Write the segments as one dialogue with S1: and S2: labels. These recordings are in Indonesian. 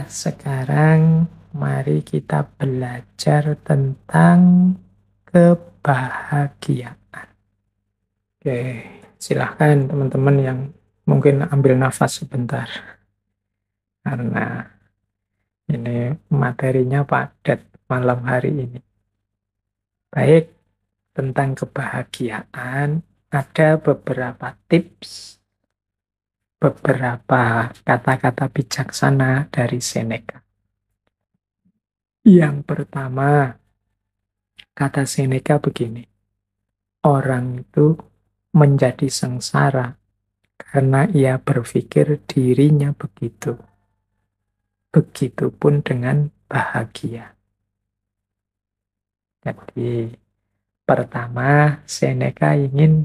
S1: sekarang mari kita belajar tentang kebahagiaan. Oke, silahkan teman-teman yang mungkin ambil nafas sebentar. Karena ini materinya padat malam hari ini. Baik, tentang kebahagiaan ada beberapa tips, beberapa kata-kata bijaksana dari Seneca. Yang pertama, kata Seneca begini, orang itu menjadi sengsara karena ia berpikir dirinya begitu. Begitupun dengan bahagia. Jadi, pertama, Seneca ingin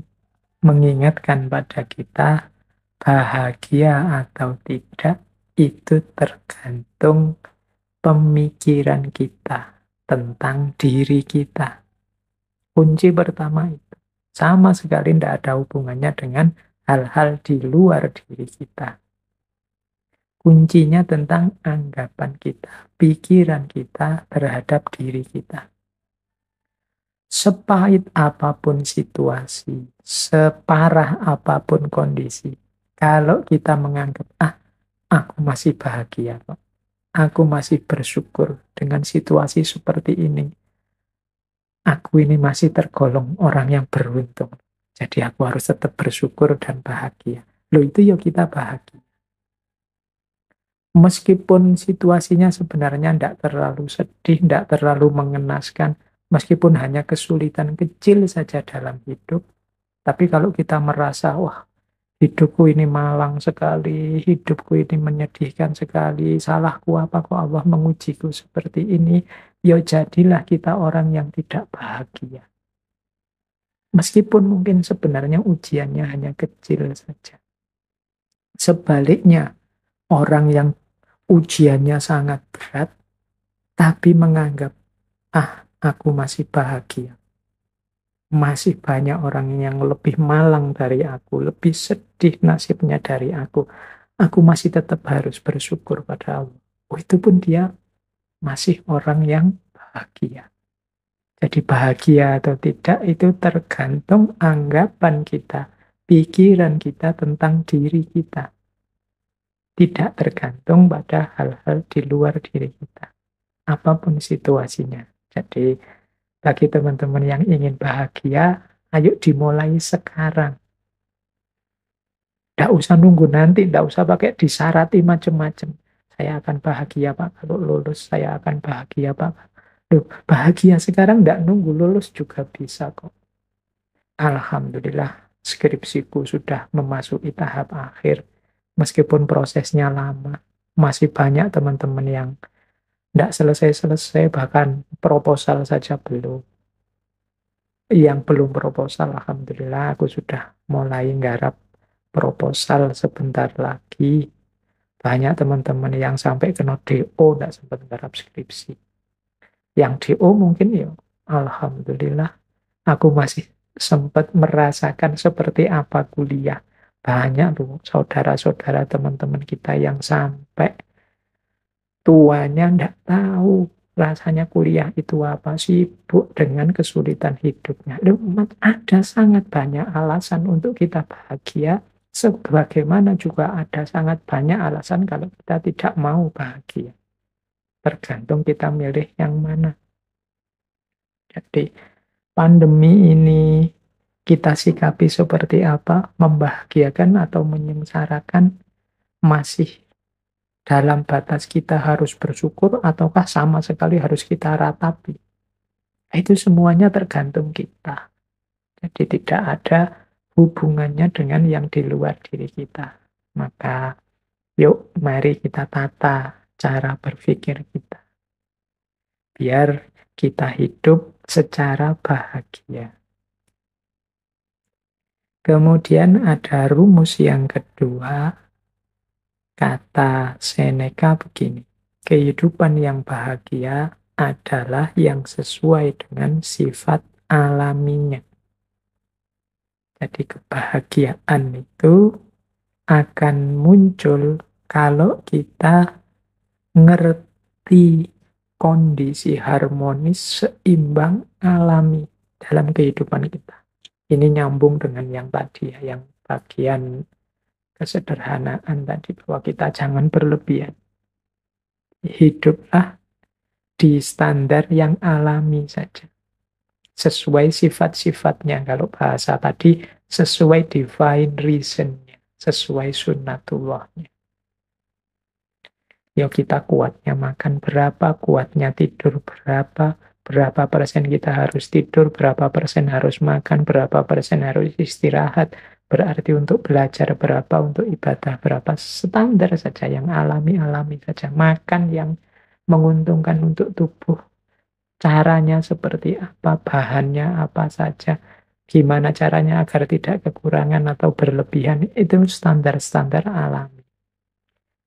S1: mengingatkan pada kita bahagia atau tidak itu tergantung pemikiran kita tentang diri kita. Kunci pertama itu sama sekali tidak ada hubungannya dengan hal-hal di luar diri kita. Kuncinya tentang anggapan kita, pikiran kita terhadap diri kita. Sepahit apapun situasi, separah apapun kondisi, kalau kita menganggap, aku masih bahagia kok, aku masih bersyukur dengan situasi seperti ini, aku ini masih tergolong orang yang beruntung, jadi aku harus tetap bersyukur dan bahagia. Loh, itu ya kita bahagia. Meskipun situasinya sebenarnya tidak terlalu sedih, tidak terlalu mengenaskan, meskipun hanya kesulitan kecil saja dalam hidup, tapi kalau kita merasa, wah, hidupku ini malang sekali, hidupku ini menyedihkan sekali, salahku apa kok Allah mengujiku seperti ini, ya jadilah kita orang yang tidak bahagia. Meskipun mungkin sebenarnya ujiannya hanya kecil saja. Sebaliknya, orang yang ujiannya sangat berat, tapi menganggap, aku masih bahagia. Masih banyak orang yang lebih malang dari aku, lebih sedih nasibnya dari aku. Aku masih tetap harus bersyukur pada Allah. Oh, itu pun dia masih orang yang bahagia. Jadi bahagia atau tidak itu tergantung anggapan kita, pikiran kita tentang diri kita. Tidak tergantung pada hal-hal di luar diri kita. Apapun situasinya. Jadi, bagi teman-teman yang ingin bahagia, ayo dimulai sekarang. Tidak usah nunggu nanti, tidak usah pakai disarati macam-macam. Saya akan bahagia Pak kalau lulus, saya akan bahagia Pak. Loh, bahagia sekarang tidak nunggu lulus juga bisa kok. Alhamdulillah, skripsiku sudah memasuki tahap akhir. Meskipun prosesnya lama, masih banyak teman-teman yang tidak selesai-selesai, bahkan proposal saja belum. Yang belum proposal, alhamdulillah aku sudah mulai nggarap proposal sebentar lagi. Banyak teman-teman yang sampai kena DO tidak sempat nggarap skripsi. Yang DO mungkin ya, alhamdulillah aku masih sempat merasakan seperti apa kuliah. Banyak tuh saudara-saudara teman-teman kita yang sampai tuanya tidak tahu rasanya kuliah itu apa, sibuk dengan kesulitan hidupnya. Loh, ada sangat banyak alasan untuk kita bahagia, sebagaimana juga ada sangat banyak alasan kalau kita tidak mau bahagia. Tergantung kita milih yang mana. Jadi, pandemi ini kita sikapi seperti apa, membahagiakan atau menyengsarakan, masih dalam batas kita harus bersyukur ataukah sama sekali harus kita ratapi. Itu semuanya tergantung kita. Jadi tidak ada hubungannya dengan yang di luar diri kita. Maka yuk mari kita tata cara berpikir kita. Biar kita hidup secara bahagia. Kemudian ada rumus yang kedua, kata Seneca begini, kehidupan yang bahagia adalah yang sesuai dengan sifat alaminya. Jadi kebahagiaan itu akan muncul kalau kita ngerti kondisi harmonis, seimbang, alami dalam kehidupan kita. Ini nyambung dengan yang tadi ya, yang bagian kesederhanaan tadi, bahwa kita jangan berlebihan. Hiduplah di standar yang alami saja. Sesuai sifat-sifatnya. Kalau bahasa tadi, sesuai divine reason-nya, sesuai sunnatullahnya. Ya kita kuatnya makan berapa, kuatnya tidur berapa persen kita harus tidur, berapa persen harus makan, berapa persen harus istirahat, berarti untuk belajar berapa, untuk ibadah berapa, standar saja yang alami-alami saja. Makan yang menguntungkan untuk tubuh, caranya seperti apa, bahannya apa saja, gimana caranya agar tidak kekurangan atau berlebihan, itu standar-standar alami.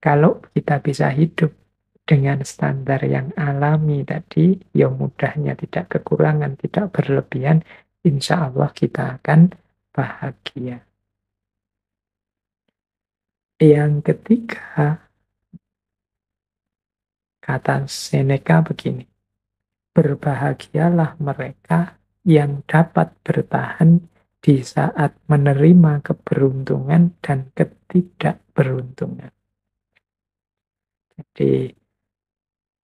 S1: Kalau kita bisa hidup dengan standar yang alami tadi, yang mudahnya tidak kekurangan, tidak berlebihan, insya Allah kita akan bahagia. Yang ketiga, kata Seneca begini, berbahagialah mereka yang dapat bertahan di saat menerima keberuntungan dan ketidakberuntungan. Jadi,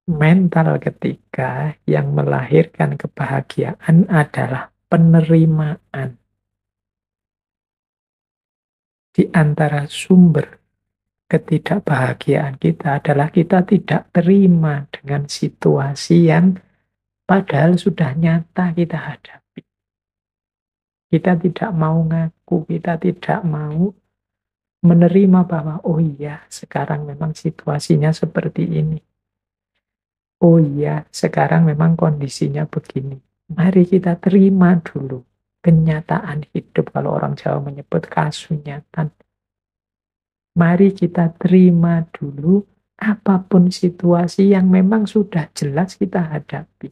S1: mental ketiga yang melahirkan kebahagiaan adalah penerimaan. Di antara sumber ketidakbahagiaan kita adalah kita tidak terima dengan situasi yang padahal sudah nyata kita hadapi. Kita tidak mau ngaku, kita tidak mau menerima bahwa oh iya, sekarang memang situasinya seperti ini. Oh iya, sekarang memang kondisinya begini. Mari kita terima dulu kenyataan hidup, kalau orang Jawa menyebut kasunyatan. Mari kita terima dulu apapun situasi yang memang sudah jelas kita hadapi.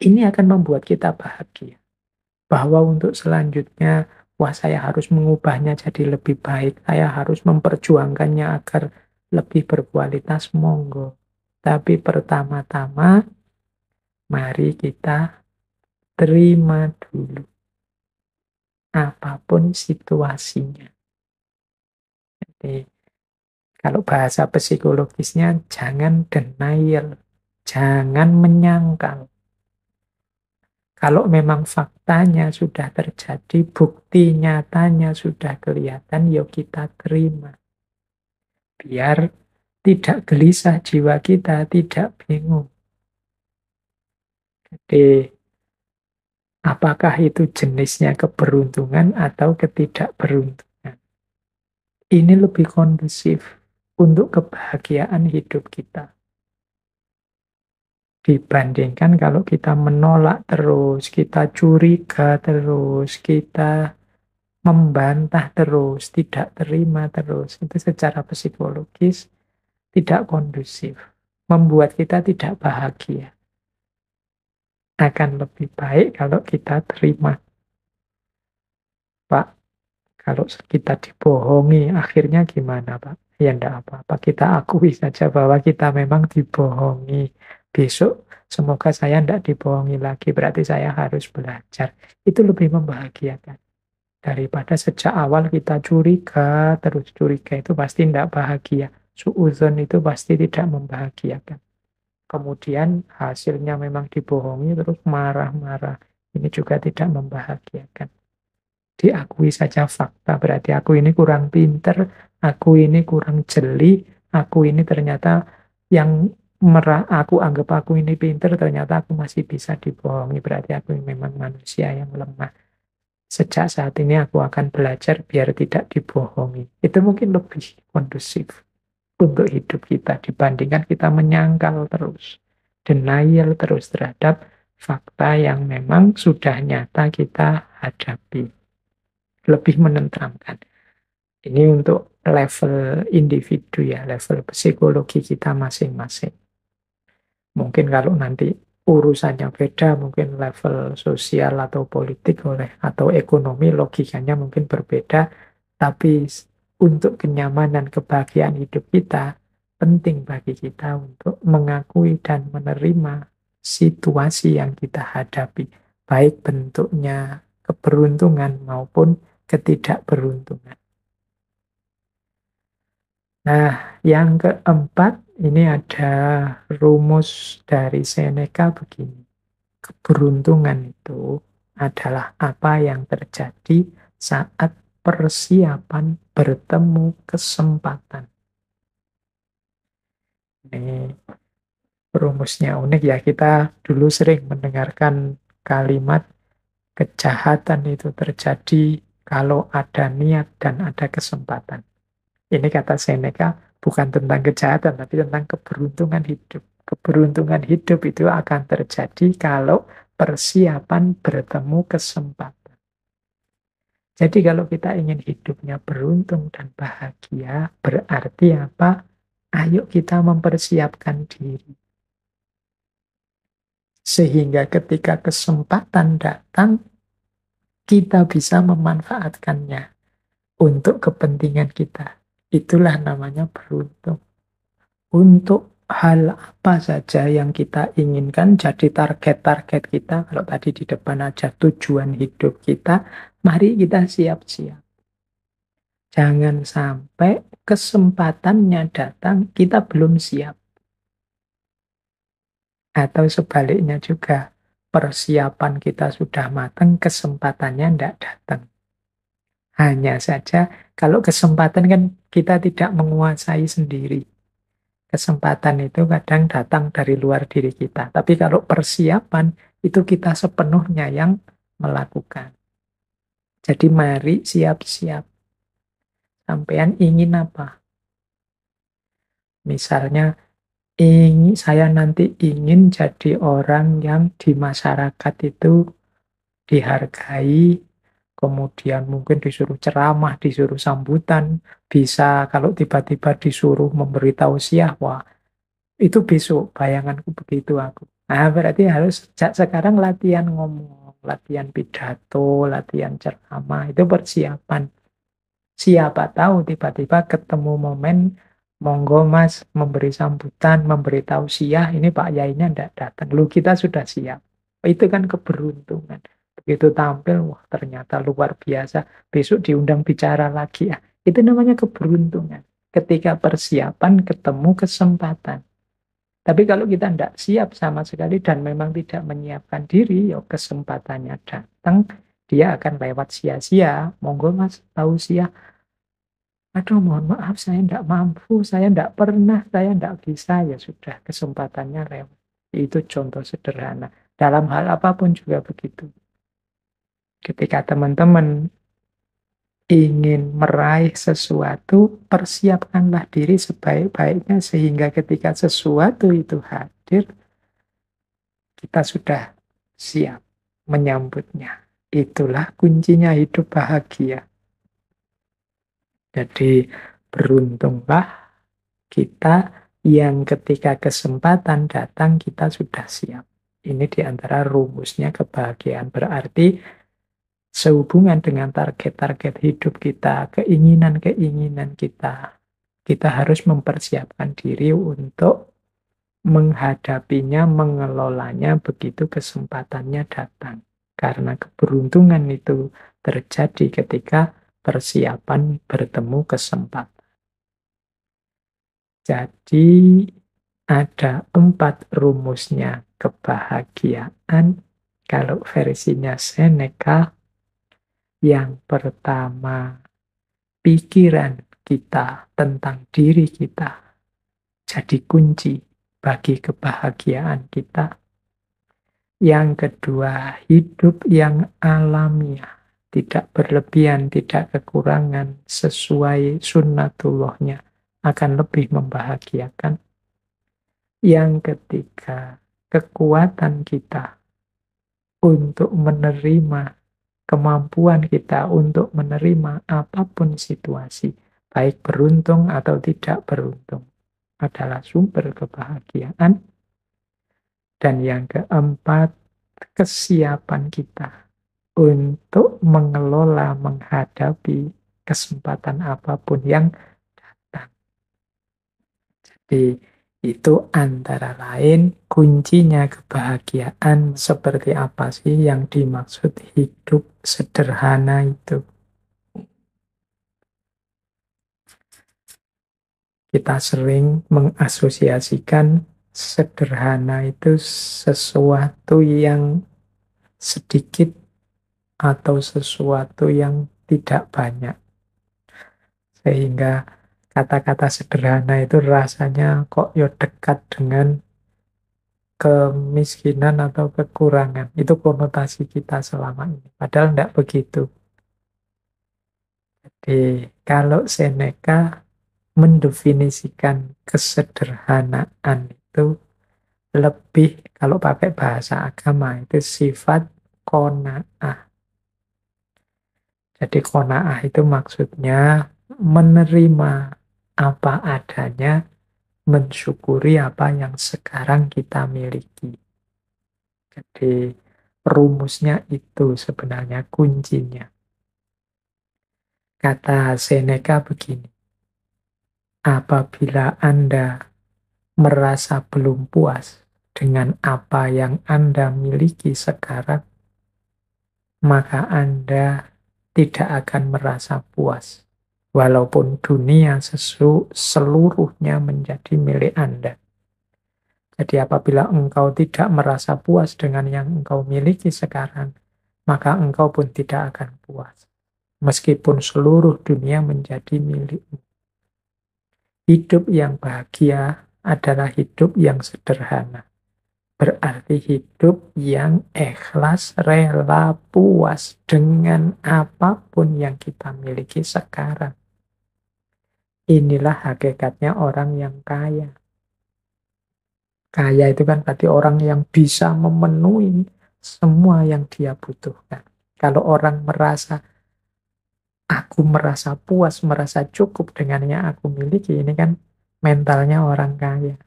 S1: Ini akan membuat kita bahagia. Bahwa untuk selanjutnya, wah saya harus mengubahnya jadi lebih baik, saya harus memperjuangkannya agar lebih berkualitas, monggo. Tapi pertama-tama, mari kita terima dulu apapun situasinya. Jadi, kalau bahasa psikologisnya, jangan denial, jangan menyangkal. Kalau memang faktanya sudah terjadi, bukti nyatanya sudah kelihatan, yuk kita terima. Biar tidak gelisah jiwa kita, tidak bingung. Jadi, apakah itu jenisnya keberuntungan atau ketidakberuntungan? Ini lebih kondusif untuk kebahagiaan hidup kita. Dibandingkan kalau kita menolak terus, kita curiga terus, kita membantah terus, tidak terima terus. Itu secara psikologis tidak kondusif. Membuat kita tidak bahagia. Akan lebih baik kalau kita terima. Pak, kalau kita dibohongi, akhirnya gimana, Pak? Ya enggak apa-apa, kita akui saja bahwa kita memang dibohongi. Besok semoga saya enggak dibohongi lagi, berarti saya harus belajar. Itu lebih membahagiakan. Daripada sejak awal kita curiga, terus curiga itu pasti enggak bahagia. Suudzon itu pasti tidak membahagiakan. Kemudian hasilnya memang dibohongi, terus marah-marah. Ini juga tidak membahagiakan. Diakui saja fakta, berarti aku ini kurang pinter, aku ini kurang jeli, aku ini ternyata yang aku anggap aku ini pinter, ternyata aku masih bisa dibohongi, berarti aku memang manusia yang lemah. Sejak saat ini aku akan belajar biar tidak dibohongi. Itu mungkin lebih kondusif untuk hidup kita dibandingkan kita menyangkal terus, denial terus terhadap fakta yang memang sudah nyata kita hadapi. Lebih menenteramkan. Ini untuk level individu ya, level psikologi kita masing-masing. Mungkin kalau nanti urusannya beda, mungkin level sosial atau politik atau ekonomi logikanya mungkin berbeda, tapi untuk kenyamanan kebahagiaan hidup kita, penting bagi kita untuk mengakui dan menerima situasi yang kita hadapi, baik bentuknya keberuntungan maupun ketidakberuntungan. Nah, yang keempat, ini ada rumus dari Seneca begini. Keberuntungan itu adalah apa yang terjadi saat persiapan bertemu kesempatan. Ini rumusnya unik ya, kita dulu sering mendengarkan kalimat kejahatan itu terjadi kalau ada niat dan ada kesempatan. Ini kata Seneca bukan tentang kejahatan, tapi tentang keberuntungan hidup. Keberuntungan hidup itu akan terjadi kalau persiapan bertemu kesempatan. Jadi kalau kita ingin hidupnya beruntung dan bahagia, berarti apa? Ayo kita mempersiapkan diri. Sehingga ketika kesempatan datang, kita bisa memanfaatkannya untuk kepentingan kita. Itulah namanya beruntung. Untuk hal apa saja yang kita inginkan jadi target-target kita, kalau tadi di depan aja tujuan hidup kita, mari kita siap-siap. Jangan sampai kesempatannya datang, kita belum siap. Atau sebaliknya juga, persiapan kita sudah matang, kesempatannya tidak datang. Hanya saja, kalau kesempatan kan kita tidak menguasai sendiri. Kesempatan itu kadang datang dari luar diri kita. Tapi kalau persiapan, itu kita sepenuhnya yang melakukan. Jadi mari siap-siap. Sampean ingin apa? Misalnya, saya nanti ingin jadi orang yang di masyarakat itu dihargai, kemudian mungkin disuruh ceramah, disuruh sambutan, bisa kalau tiba-tiba disuruh memberi tausiah, wah itu besok bayanganku begitu aku. Nah berarti harus sejak sekarang latihan ngomong, latihan pidato, latihan ceramah, itu persiapan. Siapa tahu tiba-tiba ketemu momen, monggo mas memberi sambutan, memberi tausiah, ini Pak Yainya ndak datang. Lu kita sudah siap. Itu kan keberuntungan. Begitu tampil, wah ternyata luar biasa. Besok diundang bicara lagi ya. Itu namanya keberuntungan. Ketika persiapan ketemu kesempatan. Tapi kalau kita tidak siap sama sekali dan memang tidak menyiapkan diri, ya kesempatannya datang, dia akan lewat sia-sia. Monggo mas tausiah. Aduh, mohon maaf, saya tidak mampu, saya tidak pernah, saya tidak bisa. Ya sudah, kesempatannya lewat. Itu contoh sederhana. Dalam hal apapun juga begitu. Ketika teman-teman ingin meraih sesuatu, persiapkanlah diri sebaik-baiknya sehingga ketika sesuatu itu hadir, kita sudah siap menyambutnya. Itulah kuncinya hidup bahagia. Jadi beruntunglah kita yang ketika kesempatan datang kita sudah siap. Ini diantara rumusnya kebahagiaan. Berarti sehubungan dengan target-target hidup kita, keinginan-keinginan kita, kita harus mempersiapkan diri untuk menghadapinya, mengelolanya begitu kesempatannya datang. Karena keberuntungan itu terjadi ketika persiapan bertemu kesempatan. Jadi ada 4 rumusnya kebahagiaan. Kalau versinya Seneca, yang pertama, pikiran kita tentang diri kita jadi kunci bagi kebahagiaan kita. Yang kedua, hidup yang alamiah, tidak berlebihan, tidak kekurangan, sesuai sunnatullahnya, akan lebih membahagiakan. Yang ketiga, kekuatan kita untuk menerima, kemampuan kita untuk menerima apapun situasi, baik beruntung atau tidak beruntung, adalah sumber kebahagiaan. Dan yang keempat, kesiapan kita untuk mengelola, menghadapi kesempatan apapun yang datang. Jadi itu antara lain kuncinya kebahagiaan seperti apa sih yang dimaksud hidup sederhana itu. Kita sering mengasosiasikan sederhana itu sesuatu yang sedikit atau sesuatu yang tidak banyak. Sehingga kata-kata sederhana itu rasanya kok ya dekat dengan kemiskinan atau kekurangan. Itu konotasi kita selama ini. Padahal tidak begitu. Jadi kalau Seneca mendefinisikan kesederhanaan itu lebih, kalau pakai bahasa agama itu sifat qanaah. Jadi qanaah itu maksudnya menerima apa adanya, mensyukuri apa yang sekarang kita miliki. Jadi rumusnya itu sebenarnya kuncinya. Kata Seneca begini, apabila Anda merasa belum puas dengan apa yang Anda miliki sekarang, maka Anda tidak akan merasa puas, walaupun dunia seluruhnya menjadi milik Anda. Jadi apabila engkau tidak merasa puas dengan yang engkau miliki sekarang, maka engkau pun tidak akan puas. Meskipun seluruh dunia menjadi milikmu. Hidup yang bahagia adalah hidup yang sederhana. Berarti hidup yang ikhlas, rela, puas dengan apapun yang kita miliki sekarang. Inilah hakikatnya orang yang kaya. Kaya itu kan berarti orang yang bisa memenuhi semua yang dia butuhkan. Kalau orang aku merasa puas, merasa cukup dengan yang aku miliki, ini kan mentalnya orang kaya.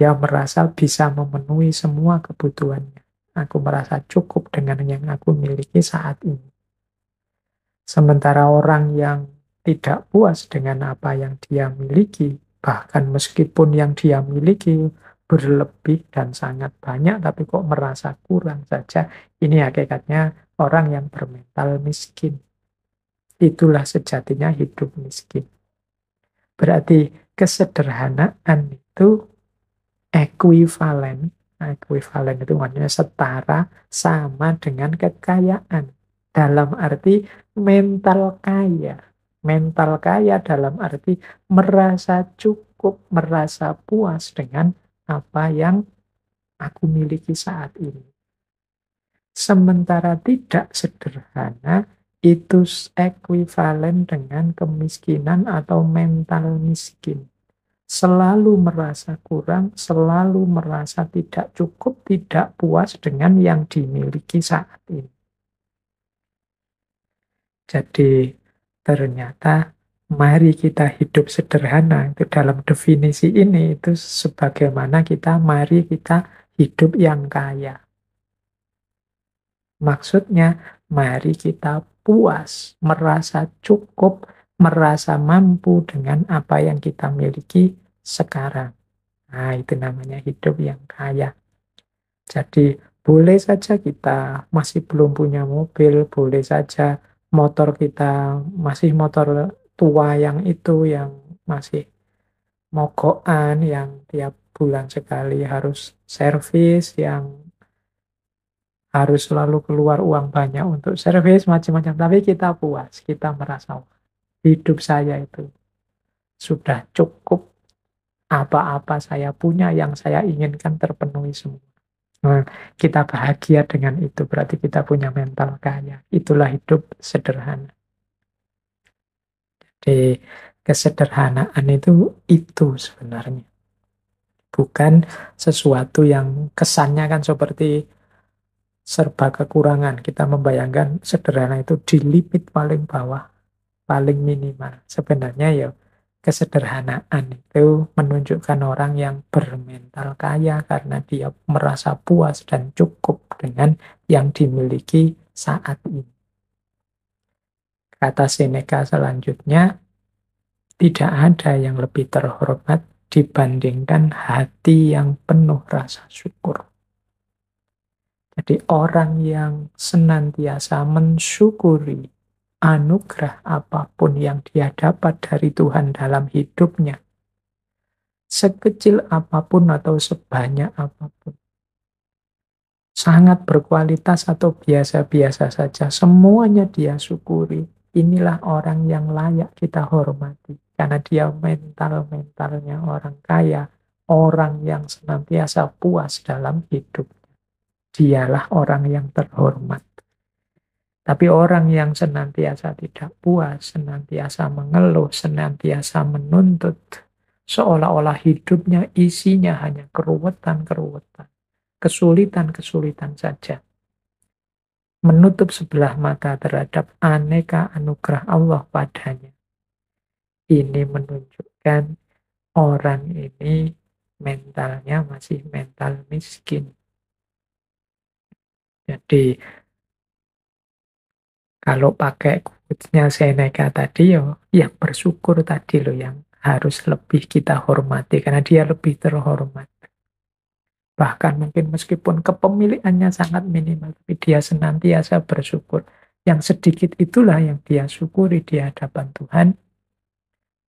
S1: Dia merasa bisa memenuhi semua kebutuhannya. Aku merasa cukup dengan yang aku miliki saat ini. Sementara orang yang tidak puas dengan apa yang dia miliki, bahkan meskipun yang dia miliki berlebih dan sangat banyak, tapi kok merasa kurang saja, ini hakikatnya orang yang bermental miskin. Itulah sejatinya hidup miskin. Berarti kesederhanaan itu ekuivalen. Ekuivalen itu maksudnya setara, sama dengan kekayaan. Dalam arti mental kaya. Mental kaya dalam arti merasa cukup, merasa puas dengan apa yang aku miliki saat ini. Sementara tidak sederhana, itu ekuivalen dengan kemiskinan atau mental miskin. Selalu merasa kurang, selalu merasa tidak cukup, tidak puas dengan yang dimiliki saat ini. Jadi ternyata mari kita hidup sederhana, itu dalam definisi ini itu sebagaimana mari kita hidup yang kaya. Maksudnya, mari kita puas, merasa cukup, merasa mampu dengan apa yang kita miliki sekarang. Nah, itu namanya hidup yang kaya. Jadi, boleh saja kita masih belum punya mobil, boleh saja motor kita masih motor tua yang itu, yang masih mogokan, yang tiap bulan sekali harus servis, yang harus selalu keluar uang banyak untuk servis, macam-macam. Tapi kita puas, kita merasa hidup saya itu sudah cukup, apa-apa saya punya, yang saya inginkan terpenuhi semua. Nah, kita bahagia dengan itu, berarti kita punya mental kaya. Itulah hidup sederhana. Jadi, kesederhanaan itu sebenarnya. Bukan sesuatu yang kesannya kan seperti serba kekurangan. Kita membayangkan sederhana itu di limit paling bawah, paling minimal. Sebenarnya ya kesederhanaan itu menunjukkan orang yang bermental kaya karena dia merasa puas dan cukup dengan yang dimiliki saat ini. Kata Seneca selanjutnya, tidak ada yang lebih terhormat dibandingkan hati yang penuh rasa syukur. Jadi orang yang senantiasa mensyukuri anugerah apapun yang dia dapat dari Tuhan dalam hidupnya, sekecil apapun atau sebanyak apapun, sangat berkualitas atau biasa-biasa saja, semuanya dia syukuri. Inilah orang yang layak kita hormati. Karena dia mental-mentalnya orang kaya, orang yang senantiasa puas dalam hidup. Dialah orang yang terhormat. Tapi orang yang senantiasa tidak puas, senantiasa mengeluh, senantiasa menuntut, seolah-olah hidupnya isinya hanya keruwetan-keruwetan, kesulitan-kesulitan saja. Menutup sebelah mata terhadap aneka anugerah Allah padanya. Ini menunjukkan orang ini mentalnya masih mental miskin. Jadi kalau pakai quotes-nya Seneca tadi, yang bersyukur tadi loh yang harus lebih kita hormati karena dia lebih terhormat. Bahkan mungkin meskipun kepemilikannya sangat minimal, tapi dia senantiasa bersyukur. Yang sedikit itulah yang dia syukuri di hadapan Tuhan.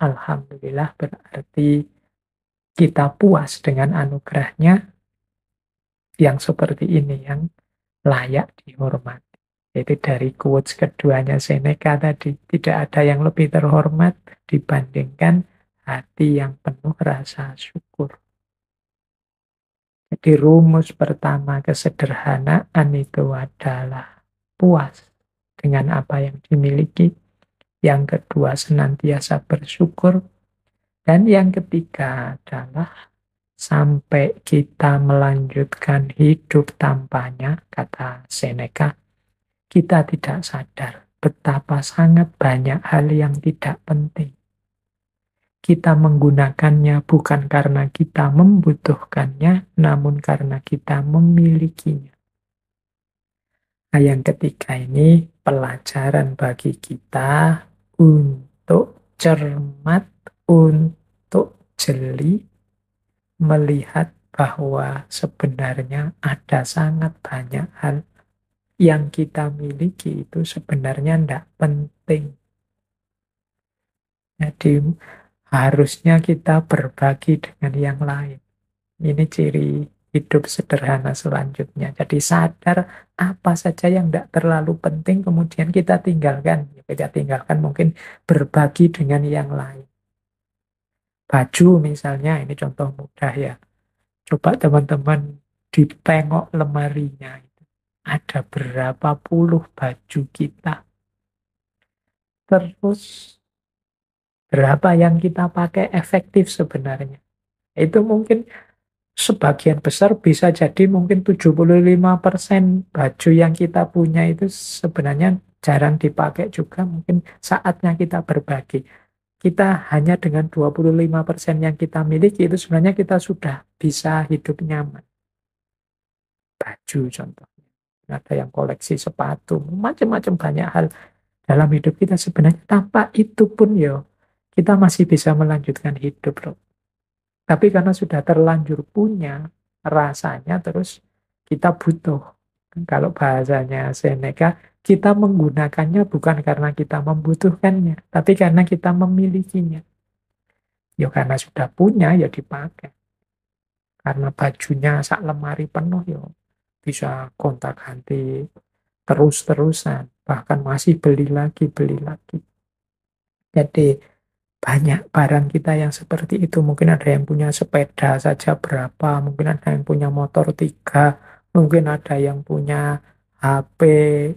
S1: Alhamdulillah berarti kita puas dengan anugerahnya yang seperti ini, yang layak dihormati. Itu dari quotes keduanya Seneca tadi. Tidak ada yang lebih terhormat dibandingkan hati yang penuh rasa syukur. Jadi rumus pertama kesederhanaan itu adalah puas dengan apa yang dimiliki. Yang kedua senantiasa bersyukur. Dan yang ketiga adalah sampai kita melanjutkan hidup tanpanya, kata Seneca, kita tidak sadar betapa sangat banyak hal yang tidak penting. Kita menggunakannya bukan karena kita membutuhkannya, namun karena kita memilikinya. Nah, yang ketiga ini pelajaran bagi kita untuk cermat, untuk jeli, melihat bahwa sebenarnya ada sangat banyak hal yang kita miliki itu sebenarnya tidak penting. Jadi harusnya kita berbagi dengan yang lain. Ini ciri hidup sederhana selanjutnya. Jadi sadar apa saja yang tidak terlalu penting kemudian kita tinggalkan. Kita tinggalkan mungkin berbagi dengan yang lain. Baju misalnya, ini contoh mudah ya. Coba teman-teman ditengok lemarinya. Ada berapa puluh baju kita. Terus berapa yang kita pakai efektif sebenarnya. Itu mungkin sebagian besar bisa jadi mungkin 75% baju yang kita punya itu sebenarnya jarang dipakai juga. Mungkin saatnya kita berbagi. Kita hanya dengan 25% yang kita miliki itu sebenarnya kita sudah bisa hidup nyaman. Baju contohnya. Ada yang koleksi sepatu, macam-macam banyak hal dalam hidup kita sebenarnya. Tanpa itu pun kita masih bisa melanjutkan hidup loh. Tapi karena sudah terlanjur punya, rasanya terus kita butuh. Kalau bahasanya Seneca, kita menggunakannya bukan karena kita membutuhkannya, tapi karena kita memilikinya. Karena sudah punya, dipakai. Karena bajunya sak lemari penuh, bisa gonta-ganti terus-terusan. Bahkan masih beli lagi, beli lagi. Jadi banyak barang kita yang seperti itu. Mungkin ada yang punya sepeda saja berapa, mungkin ada yang punya motor 3, mungkin ada yang punya HP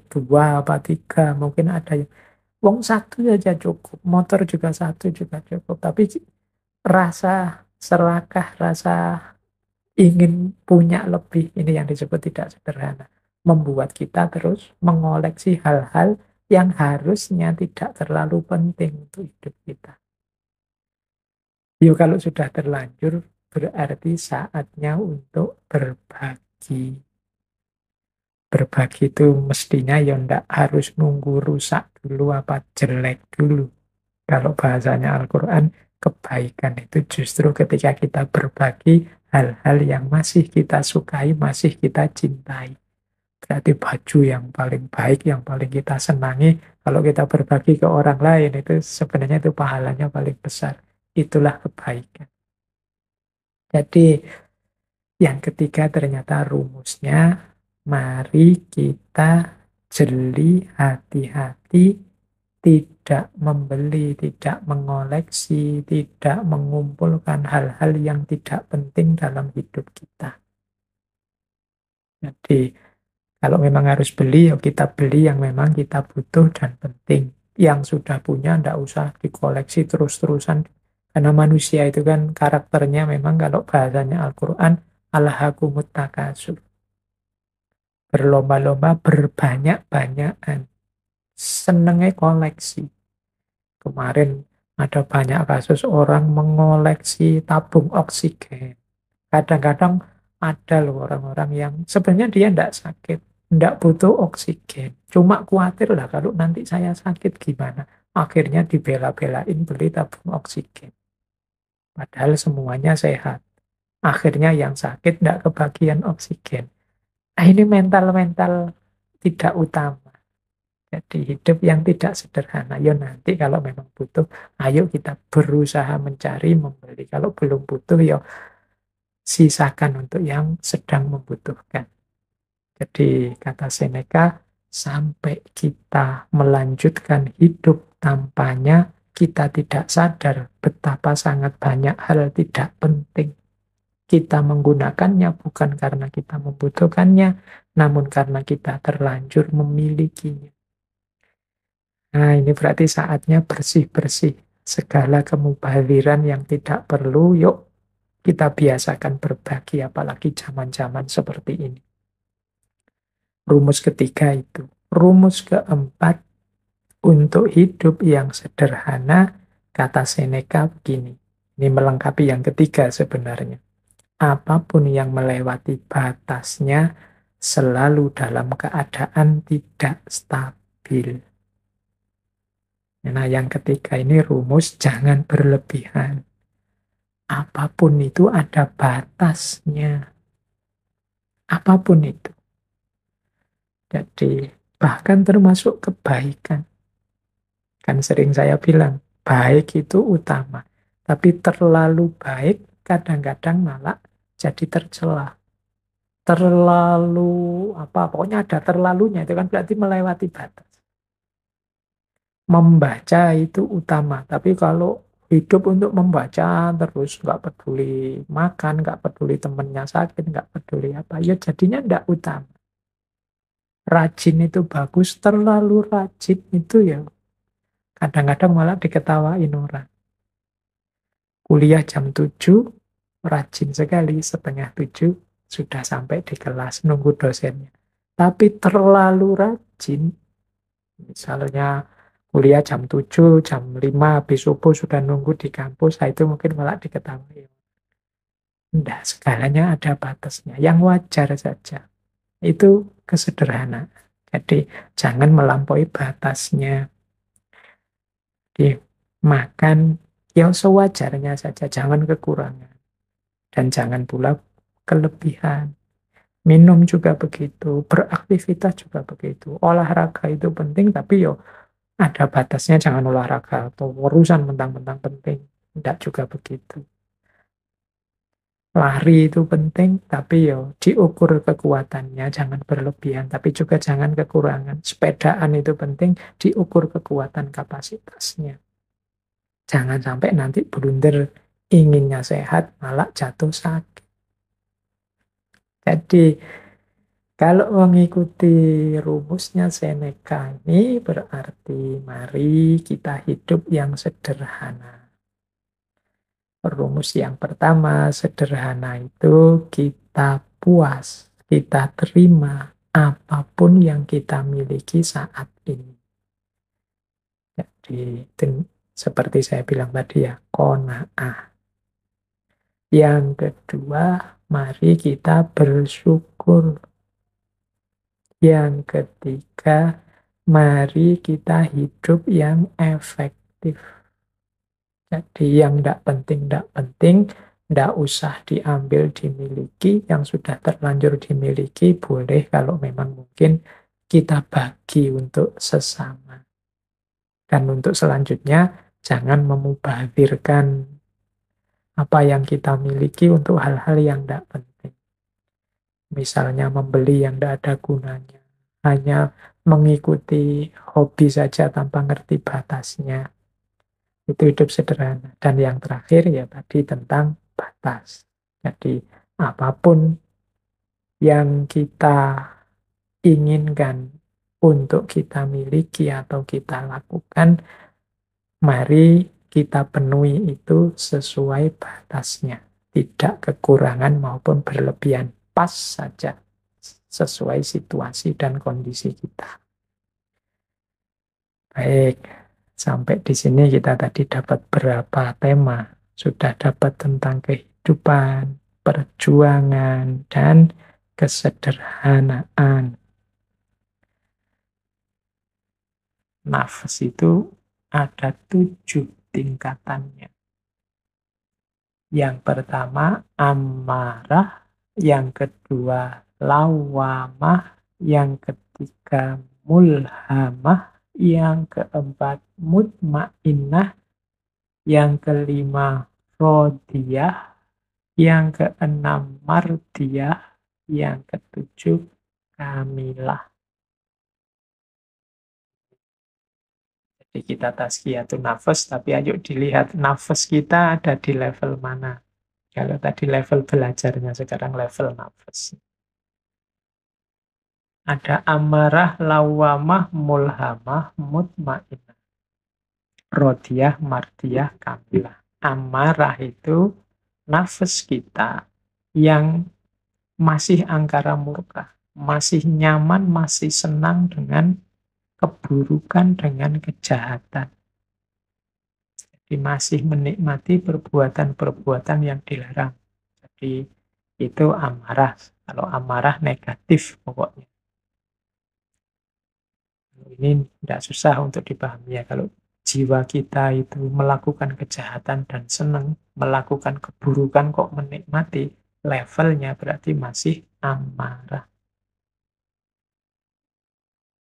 S1: 2 apa 3, mungkin ada yang wong satu saja cukup, motor juga satu juga cukup. Tapi rasa serakah, rasa ingin punya lebih, ini yang disebut tidak sederhana. Membuat kita terus mengoleksi hal-hal yang harusnya tidak terlalu penting untuk hidup kita. Kalau sudah terlanjur, berarti saatnya untuk berbagi. Berbagi itu mestinya ndak harus nunggu rusak dulu apa jelek dulu. Kalau bahasanya Al-Quran, Kebaikan itu justru ketika kita berbagi hal-hal yang masih kita sukai, masih kita cintai. Berarti baju yang paling baik, yang paling kita senangi, kalau kita berbagi ke orang lain, itu sebenarnya itu pahalanya paling besar. Itulah kebaikan. Jadi yang ketiga ternyata rumusnya, mari kita jeli, hati-hati, tidak membeli, tidak mengoleksi, tidak mengumpulkan hal-hal yang tidak penting dalam hidup kita. Jadi kalau memang harus beli, ya kita beli yang memang kita butuh dan penting. Yang sudah punya, ndak usah dikoleksi terus-terusan. Karena manusia itu kan karakternya memang kalau bahasanya Al-Quran, alhakumut takasur. Berlomba-lomba, berbanyak-banyakan. Senengnya koleksi. Kemarin ada banyak kasus orang mengoleksi tabung oksigen. Kadang-kadang ada loh orang-orang yang sebenarnya dia tidak sakit, tidak butuh oksigen. Cuma khawatir lah kalau nanti saya sakit gimana. Akhirnya dibela-belain beli tabung oksigen. Padahal semuanya sehat. Akhirnya yang sakit tidak kebagian oksigen. Nah ini mental-mental tidak utama. Jadi hidup yang tidak sederhana. Ya nanti kalau memang butuh, ayo kita berusaha mencari, membeli. Kalau belum butuh, ya sisakan untuk yang sedang membutuhkan. Jadi kata Seneca, sampai kita melanjutkan hidup tanpanya, kita tidak sadar betapa sangat banyak hal tidak penting. Kita menggunakannya bukan karena kita membutuhkannya, namun karena kita terlanjur memilikinya. Nah, ini berarti saatnya bersih-bersih segala kemubaziran yang tidak perlu. Yuk, kita biasakan berbagi, apalagi zaman-zaman seperti ini. Rumus ketiga itu. Rumus keempat, untuk hidup yang sederhana, kata Seneca begini. Ini melengkapi yang ketiga sebenarnya. Apapun yang melewati batasnya selalu dalam keadaan tidak stabil. Nah, yang ketiga ini rumus jangan berlebihan. Apapun itu ada batasnya. Apapun itu. Jadi, bahkan termasuk kebaikan. Kan sering saya bilang, baik itu utama. Tapi terlalu baik kadang-kadang malah jadi tercela. Terlalu, pokoknya ada terlalunya. Itu kan berarti melewati batas. Membaca itu utama, tapi kalau hidup untuk membaca terus, nggak peduli makan, nggak peduli temennya sakit, nggak peduli apa, ya jadinya nggak utama. Rajin itu bagus, terlalu rajin itu ya kadang-kadang malah diketawain orang. Kuliah jam 7, rajin sekali, setengah 7 sudah sampai di kelas, nunggu dosennya. Tapi terlalu rajin, misalnya kuliah jam 7, jam 5, habis subuh sudah nunggu di kampus, nah itu mungkin malah diketahui. Tidak, segalanya ada batasnya, yang wajar saja. Itu kesederhanaan. Jadi jangan melampaui batasnya. Di makan yang sewajarnya saja, jangan kekurangan. Dan jangan pula kelebihan. Minum juga begitu, beraktivitas juga begitu. Olahraga itu penting, tapi yo ada batasnya, jangan olahraga atau urusan mentang-mentang penting. Tidak juga begitu. Lari itu penting, tapi yo diukur kekuatannya, jangan berlebihan, tapi juga jangan kekurangan. Sepedaan itu penting, diukur kekuatan kapasitasnya. Jangan sampai nanti blunder, inginnya sehat, malah jatuh sakit. Jadi, kalau mengikuti rumusnya Seneca ini berarti mari kita hidup yang sederhana. Rumus yang pertama, sederhana itu kita puas, kita terima apapun yang kita miliki saat ini. Jadi, seperti saya bilang tadi ya, qanaah. Yang kedua, mari kita bersyukur. Yang ketiga, mari kita hidup yang efektif. Jadi yang tidak penting, tidak usah diambil, dimiliki. Yang sudah terlanjur dimiliki, boleh kalau memang mungkin kita bagi untuk sesama. Dan untuk selanjutnya, jangan memubazirkan apa yang kita miliki untuk hal-hal yang tidak penting. Misalnya membeli yang tidak ada gunanya. Hanya mengikuti hobi saja tanpa ngerti batasnya. Itu hidup sederhana. Dan yang terakhir ya tadi tentang batas. Jadi apapun yang kita inginkan untuk kita miliki atau kita lakukan, mari kita penuhi itu sesuai batasnya. Tidak kekurangan maupun berlebihan. Pas saja sesuai situasi dan kondisi kita. Baik, sampai di sini kita tadi dapat berapa tema. Sudah dapat tentang kehidupan, perjuangan, dan kesederhanaan. Nafas itu ada 7 tingkatannya. Yang pertama amarah, yang kedua lawamah, yang ketiga mulhamah, yang keempat mutmainnah, yang kelima rodiyah, yang keenam mardiyah, yang ketujuh kamilah. Jadi kita tazkiyatun nafas, tapi ayo dilihat nafas kita ada di level mana. Kalau tadi level belajarnya, sekarang level nafas. Ada amarah, lawamah, mulhamah, mutmainnah, rodiyah, mardiyah, kamilah. Amarah itu nafas kita yang masih angkara murka, masih nyaman, masih senang dengan keburukan, dengan kejahatan. Jadi masih menikmati perbuatan-perbuatan yang dilarang. Jadi itu amarah. Kalau amarah negatif pokoknya. Ini tidak susah untuk dipahami ya. Kalau jiwa kita itu melakukan kejahatan dan senang, melakukan keburukan kok menikmati, levelnya berarti masih amarah.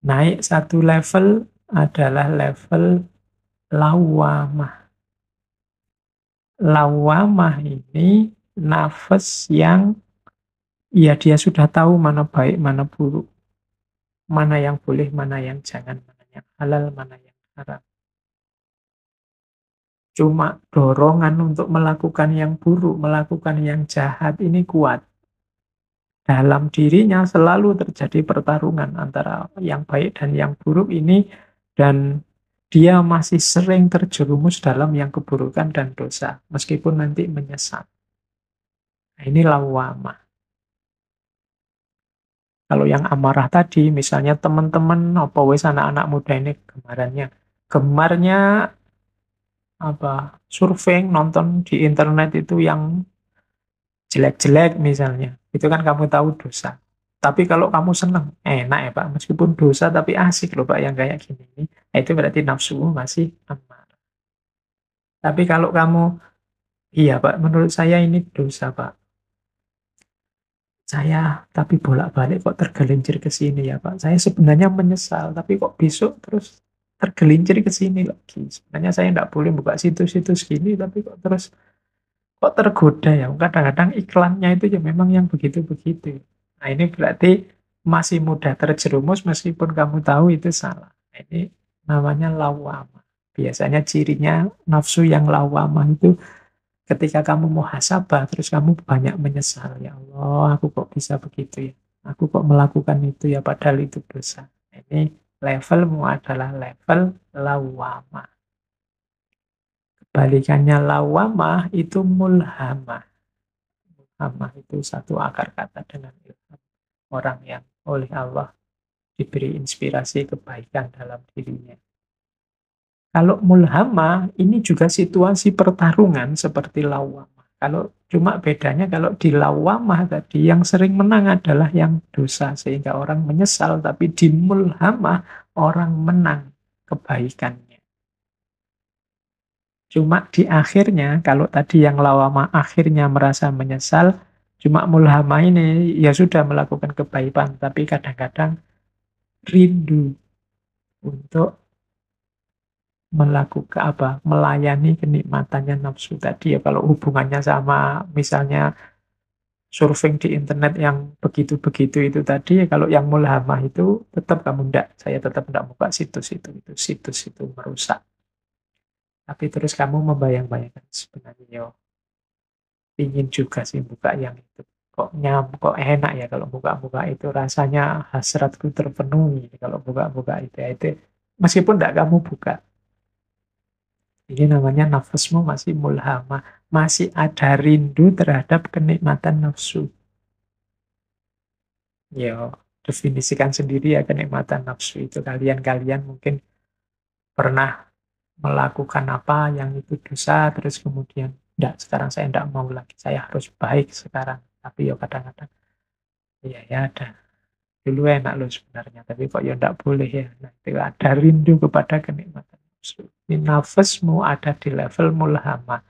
S1: Naik satu level adalah level lawamah. Lawamah ini nafas yang ya dia sudah tahu mana baik, mana buruk. Mana yang boleh, mana yang jangan, mana yang halal, mana yang haram. Cuma dorongan untuk melakukan yang buruk, melakukan yang jahat ini kuat. Dalam dirinya selalu terjadi pertarungan antara yang baik dan yang buruk ini, dan dia masih sering terjerumus dalam yang keburukan dan dosa, meskipun nanti menyesal. Nah, ini lawamah. Kalau yang amarah tadi, misalnya teman-teman, apa wis anak-anak muda ini gemarnya apa surfing, nonton di internet itu yang jelek-jelek misalnya, itu kan kamu tahu dosa. Tapi kalau kamu senang, enak ya Pak, meskipun dosa tapi asik loh Pak yang kayak gini. Nah, itu berarti nafsumu masih amarah. Tapi kalau kamu, iya Pak, menurut saya ini dosa Pak. Saya tapi bolak-balik kok tergelincir ke sini ya Pak. Saya sebenarnya menyesal, tapi kok besok terus tergelincir ke sini lagi. Sebenarnya saya tidak boleh buka situs-situs gini, tapi kok tergoda ya. Kadang-kadang iklannya itu ya memang yang begitu-begitu. Nah ini berarti masih mudah terjerumus meskipun kamu tahu itu salah. Nah, ini namanya lawamah. Biasanya cirinya nafsu yang lawamah itu ketika kamu muhasabah, terus kamu banyak menyesal. Ya Allah, aku kok bisa begitu ya. Aku kok melakukan itu ya, padahal itu dosa. Ini levelmu adalah level lawamah. Kebalikannya lawamah itu mulhamah. Mulhamah itu satu akar kata dengan ilham. Orang yang oleh Allah diberi inspirasi kebaikan dalam dirinya. Kalau mulhamah, ini juga situasi pertarungan seperti lawamah. Kalau cuma bedanya kalau di lawamah tadi, yang sering menang adalah yang dosa. Sehingga orang menyesal, tapi di mulhamah, orang menang kebaikannya. Cuma di akhirnya, kalau tadi yang lawama akhirnya merasa menyesal, cuma mulhama ini ya sudah melakukan kebaikan, tapi kadang-kadang rindu untuk melakukan apa, melayani kenikmatannya nafsu tadi ya. Kalau hubungannya sama misalnya surfing di internet yang begitu-begitu itu tadi, ya kalau yang mulhamah itu tetap kamu ndak, saya tetap ndak buka situs itu situs itu merusak. Tapi terus kamu membayang-bayangkan sebenarnya yo, ingin juga sih buka yang itu. Kok enak ya kalau buka-buka itu, rasanya hasratku terpenuhi kalau buka-buka itu. Meskipun ndak kamu buka, ini namanya nafasmu masih mulhamah, masih ada rindu terhadap kenikmatan nafsu. Ya, definisikan sendiri ya kenikmatan nafsu itu. Kalian mungkin pernah melakukan apa yang itu dosa, terus kemudian, enggak, sekarang saya enggak mau lagi, saya harus baik sekarang. Tapi ya kadang-kadang, iya ya ada. Dulu enak loh sebenarnya, tapi kok ya enggak boleh ya. Nah, itu ada rindu kepada kenikmatan nafsu. Ini nafasmu ada di level mulhamah.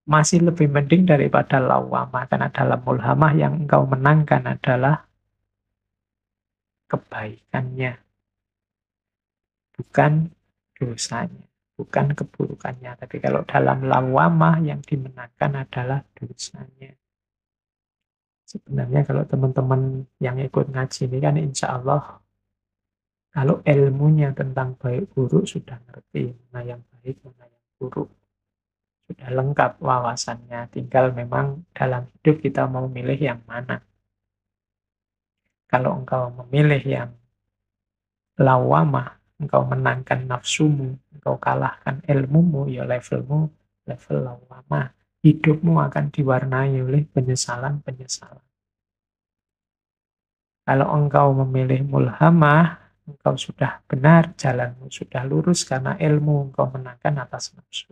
S1: Masih lebih mending daripada lawamah. Karena dalam mulhamah yang engkau menangkan adalah kebaikannya, bukan dosanya, bukan keburukannya. Tapi kalau dalam lawamah yang dimenangkan adalah dosanya. Sebenarnya kalau teman-teman yang ikut ngaji ini kan insya Allah kalau ilmunya tentang baik buruk sudah ngerti, mana yang baik, mana yang buruk. Sudah lengkap wawasannya, tinggal memang dalam hidup kita mau milih yang mana. Kalau engkau memilih yang lawamah, engkau menangkan nafsumu, engkau kalahkan ilmumu, ya levelmu level lawamah. Hidupmu akan diwarnai oleh penyesalan-penyesalan. Kalau engkau memilih mulhamah, engkau sudah benar, jalanmu sudah lurus karena ilmu engkau menangkan atas nafsu.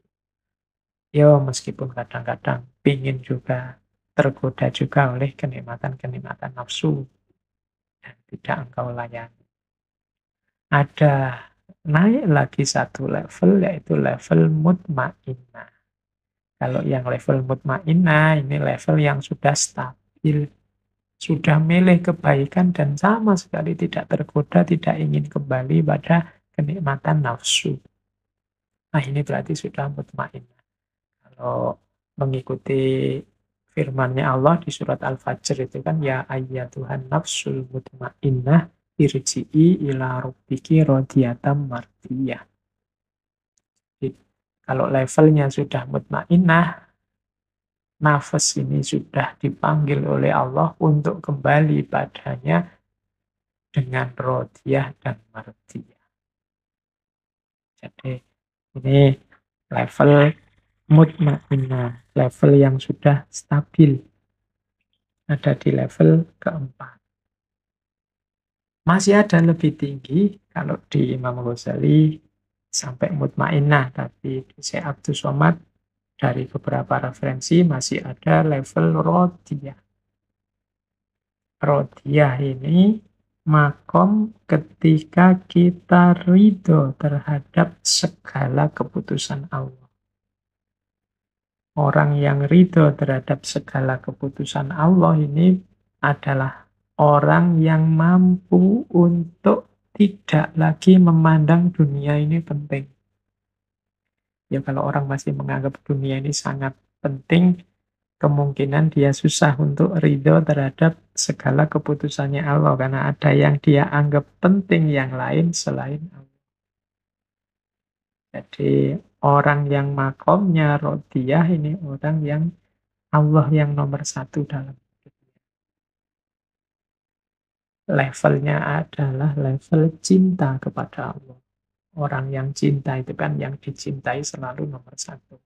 S1: Ya, meskipun kadang-kadang pingin juga, tergoda juga oleh kenikmatan-kenikmatan nafsu dan tidak engkau layani. Ada naik lagi satu level, yaitu level mutmainnah. Kalau yang level mutmainnah, ini level yang sudah stabil, sudah milih kebaikan dan sama sekali tidak tergoda, tidak ingin kembali pada kenikmatan nafsu. Nah, ini berarti sudah mutmainnah. Kalau mengikuti firman-Nya Allah di surat Al-Fajr itu kan, ya ayyatuhan nafsul mutmainnah irji'i ila rabbiki radiyatan mardiyah. Kalau levelnya sudah mutmainnah, nafas ini sudah dipanggil oleh Allah untuk kembali padanya dengan rodiyah dan mardiyah. Jadi ini level mutmainnah, level yang sudah stabil. Ada di level keempat. Masih ada lebih tinggi kalau di Imam Ghazali sampai mutmainnah, tapi di Syekh Abdus Somad dari beberapa referensi masih ada level rodiyah. Rodiyah ini makom ketika kita ridho terhadap segala keputusan Allah. Orang yang ridho terhadap segala keputusan Allah ini adalah orang yang mampu untuk tidak lagi memandang dunia ini penting. Ya kalau orang masih menganggap dunia ini sangat penting, kemungkinan dia susah untuk ridho terhadap segala keputusannya Allah, karena ada yang dia anggap penting yang lain selain Allah. Jadi orang yang makomnya rodiyah ini orang yang Allah yang nomor satu dalam hidupnya. Levelnya adalah level cinta kepada Allah. Orang yang cinta itu kan yang dicintai selalu nomor satu.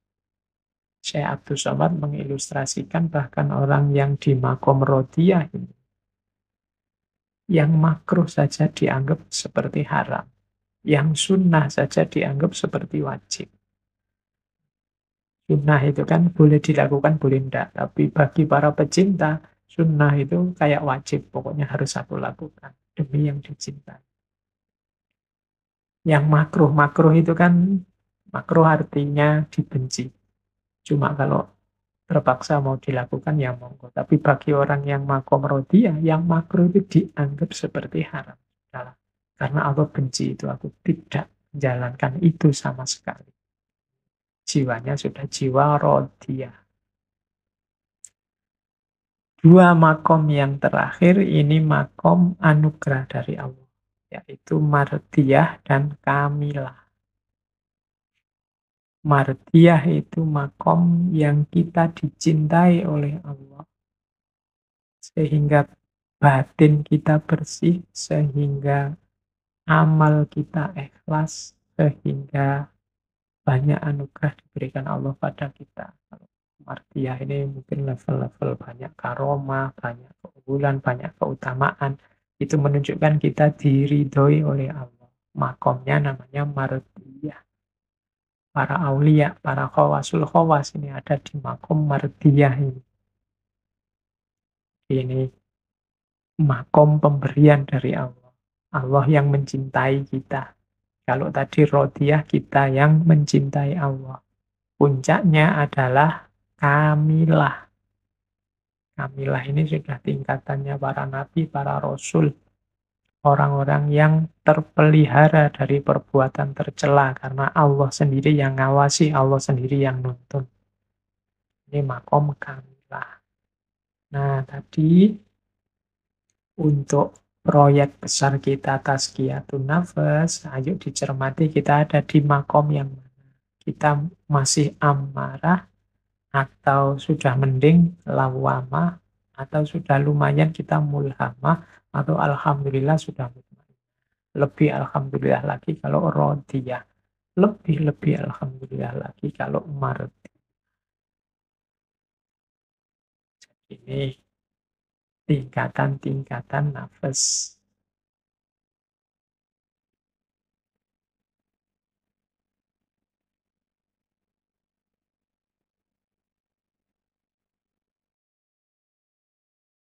S1: Syekh Abdus Somad mengilustrasikan bahkan orang yang di makom rodiyah ini, yang makruh saja dianggap seperti haram, yang sunnah saja dianggap seperti wajib. Sunnah itu kan boleh dilakukan, boleh enggak. Tapi bagi para pecinta, sunnah itu kayak wajib. Pokoknya harus aku lakukan demi yang dicintai. Yang makruh-makruh itu kan Makruh artinya dibenci. Cuma kalau terpaksa mau dilakukan ya monggo. Tapi bagi orang yang makom rodiyah, yang makruh itu dianggap seperti haram. Salah. Karena Allah benci itu, aku tidak menjalankan itu sama sekali. Jiwanya sudah jiwa rodiyah. Dua makom yang terakhir ini makom anugerah dari Allah, yaitu mardiyah dan kamilah. Mardiyah itu makom yang kita dicintai oleh Allah, sehingga batin kita bersih, sehingga amal kita ikhlas, sehingga banyak anugerah diberikan Allah pada kita. Mardiyah ini mungkin level-level banyak karomah, banyak keunggulan, banyak keutamaan. Itu menunjukkan kita diridhoi oleh Allah. Makomnya namanya mardiyah. Para aulia, para khawasul khawas ini ada di makom mardiyah ini. Ini makom pemberian dari Allah. Allah yang mencintai kita. Kalau tadi rodiyah, kita yang mencintai Allah. Puncaknya adalah kamilah. Kamilah ini sudah tingkatannya para nabi, para rasul. Orang-orang yang terpelihara dari perbuatan tercela karena Allah sendiri yang ngawasi, Allah sendiri yang nuntun. Ini makom kamilah. Nah, tadi untuk proyek besar kita tazkiyatun nafas, ayo dicermati kita ada di makom yang mana. Kita masih amarah, atau sudah mending lawamah, atau sudah lumayan kita mulhamah, atau alhamdulillah sudah mutmain. Lebih alhamdulillah lagi kalau rodiyah. Lebih-lebih alhamdulillah lagi kalau mardi. Ini tingkatan-tingkatan nafas.